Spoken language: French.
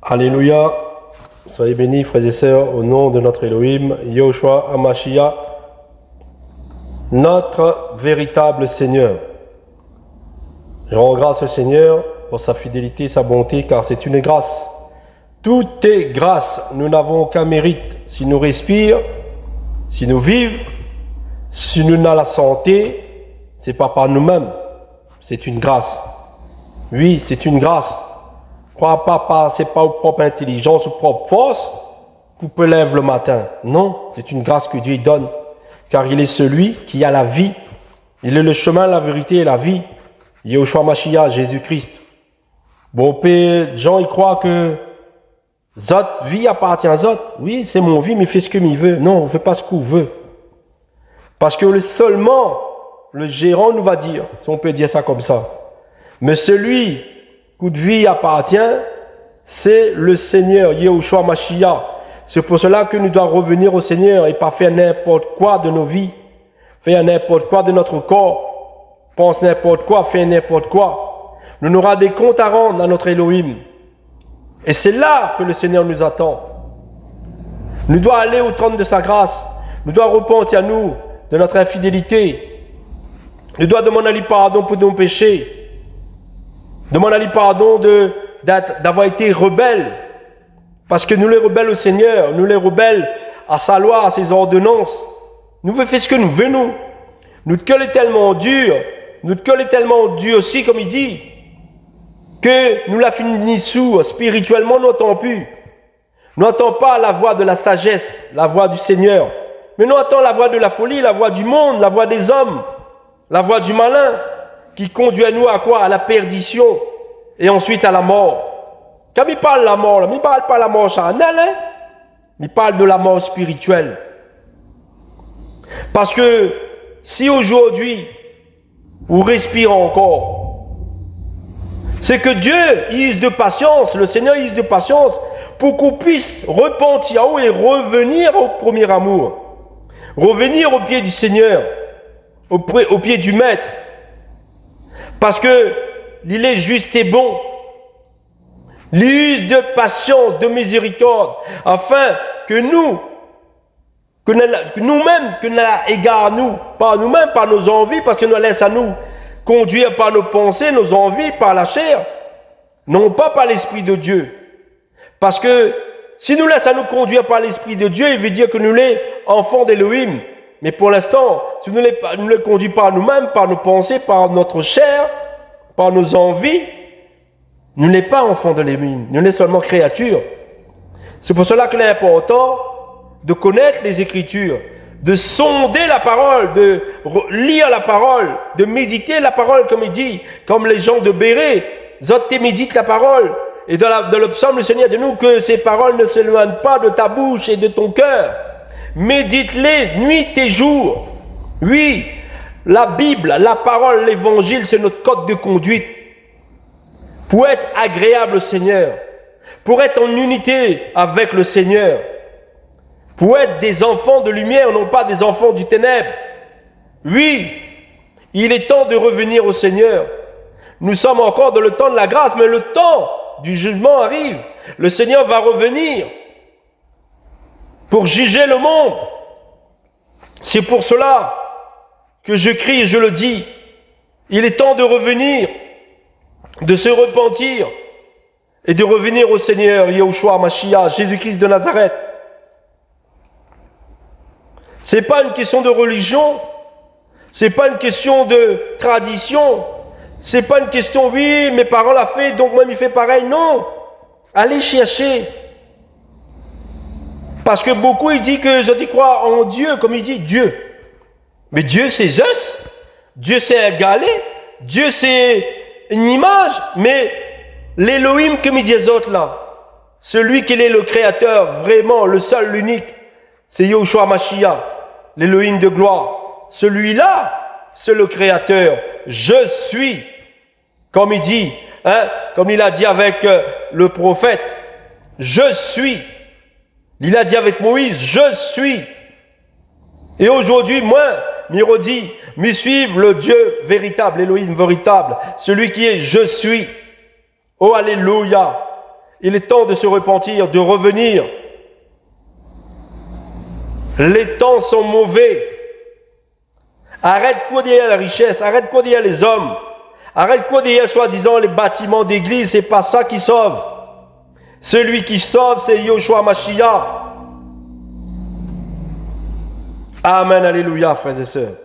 Alléluia. Soyez bénis, frères et sœurs, au nom de notre Elohim, Yahushua HaMashiach, notre véritable Seigneur. Je rends grâce au Seigneur pour sa fidélité, sa bonté, car c'est une grâce. Tout est grâce. Nous n'avons aucun mérite. Si nous respirons, si nous vivons, si nous avons la santé, c'est pas par nous-mêmes. C'est une grâce. Oui, c'est une grâce. Crois pas, c'est pas aux propres intelligence, aux propres forces qu'on peut lever le matin. Non, c'est une grâce que Dieu donne. Car il est celui qui a la vie. Il est le chemin, la vérité et la vie. Yahushua HaMashiach, Jésus-Christ. Bon, Père, Jean, il croit que Zot, vie appartient à Zot. Oui, c'est mon vie, mais il fait ce qu'il veut. Non, on ne fait pas ce qu'on veut. Parce que seulement le gérant nous va dire, si on peut dire ça comme ça. Mais celui coup de vie appartient, c'est le Seigneur, Yahushua HaMashiach. C'est pour cela que nous devons revenir au Seigneur et pas faire n'importe quoi de nos vies, faire n'importe quoi de notre corps, pense n'importe quoi, faire n'importe quoi. Nous aurons des comptes à rendre à notre Elohim. Et c'est là que le Seigneur nous attend. Nous devons aller au trône de sa grâce. Nous devons repentir à nous de notre infidélité. Nous devons demander pardon pour nos péchés. Demander pardon d'avoir été rebelles. Parce que nous les rebelles au Seigneur, nous les rebelles à sa loi, à ses ordonnances. Nous faisons ce que nous venons. Notre cœur est tellement dur, aussi, comme il dit, que nous la finissons spirituellement, nous n'entendons plus. Nous n'entendons pas la voix de la sagesse, la voix du Seigneur. Mais nous entendons la voix de la folie, la voix du monde, la voix des hommes, la voix du malin, qui conduit à nous à quoi? À la perdition et ensuite à la mort. Quand il parle de la mort, il ne parle pas de la mort charnelle, hein? Il parle de la mort spirituelle. Parce que si aujourd'hui, vous respirez encore, c'est que Dieu use de patience, le Seigneur use de patience pour qu'on puisse repentir et revenir au premier amour. Revenir au pied du Seigneur, au pied du Maître. Parce que il est juste et bon. Il use de patience, de miséricorde, afin que nous-mêmes, que nous égare nous, par nous-mêmes, par nos envies, parce que nous laisse à nous conduire par nos pensées, nos envies, par la chair, non pas par l'Esprit de Dieu. Parce que si nous laisse à nous conduire par l'Esprit de Dieu, il veut dire que nous sommes enfants d'Elohim. Mais pour l'instant, si nous ne les conduisons pas nous-mêmes, par nos pensées, par notre chair, par nos envies, nous ne sommes pas enfants d'Elohim, nous sommes seulement créatures. C'est pour cela qu'il est important de connaître les Écritures, de sonder la parole, de lire la parole, de méditer la parole, comme il dit, comme les gens de Béret, Zot médite la parole. Et dans le psaume, le Seigneur dit nous que ces paroles ne s'éloignent pas de ta bouche et de ton cœur. Médite-les nuit et jour. Oui, la Bible, la parole, l'évangile, c'est notre code de conduite. Pour être agréable au Seigneur, pour être en unité avec le Seigneur, pour être des enfants de lumière, non pas des enfants du ténèbre. Oui, il est temps de revenir au Seigneur. Nous sommes encore dans le temps de la grâce, mais le temps du jugement arrive. Le Seigneur va revenir pour juger le monde. C'est pour cela que je crie et je le dis. Il est temps de revenir, de se repentir et de revenir au Seigneur, Yahushua HaMashiach, Jésus-Christ de Nazareth. C'est pas une question de religion, c'est pas une question de tradition, c'est pas une question, oui, mes parents l'ont fait, donc moi, il fait pareil. Non, allez chercher. Parce que beaucoup, ils disent que je crois en Dieu, comme il dit Dieu. Mais Dieu, c'est Zeus. Dieu, c'est un galet. Dieu, c'est une image. Mais l'Elohim, comme il dit les autres là, celui qui est le créateur, vraiment, le seul, l'unique, c'est Yahushua HaMashiach, l'Elohim de gloire. Celui-là, c'est le créateur. Je suis, comme il dit, comme il a dit avec le prophète, je suis. Il a dit avec Moïse, je suis. Et aujourd'hui, moi, Mirodi, me suivre le Dieu véritable, Elohim véritable, celui qui est je suis. Oh, alléluia. Il est temps de se repentir, de revenir. Les temps sont mauvais. Arrête quoi dire la richesse, arrête quoi dire les hommes, arrête quoi dire soi-disant les bâtiments d'église, c'est pas ça qui sauve. Celui qui sauve, c'est Yoshua Mashiach. Amen, alléluia, frères et sœurs.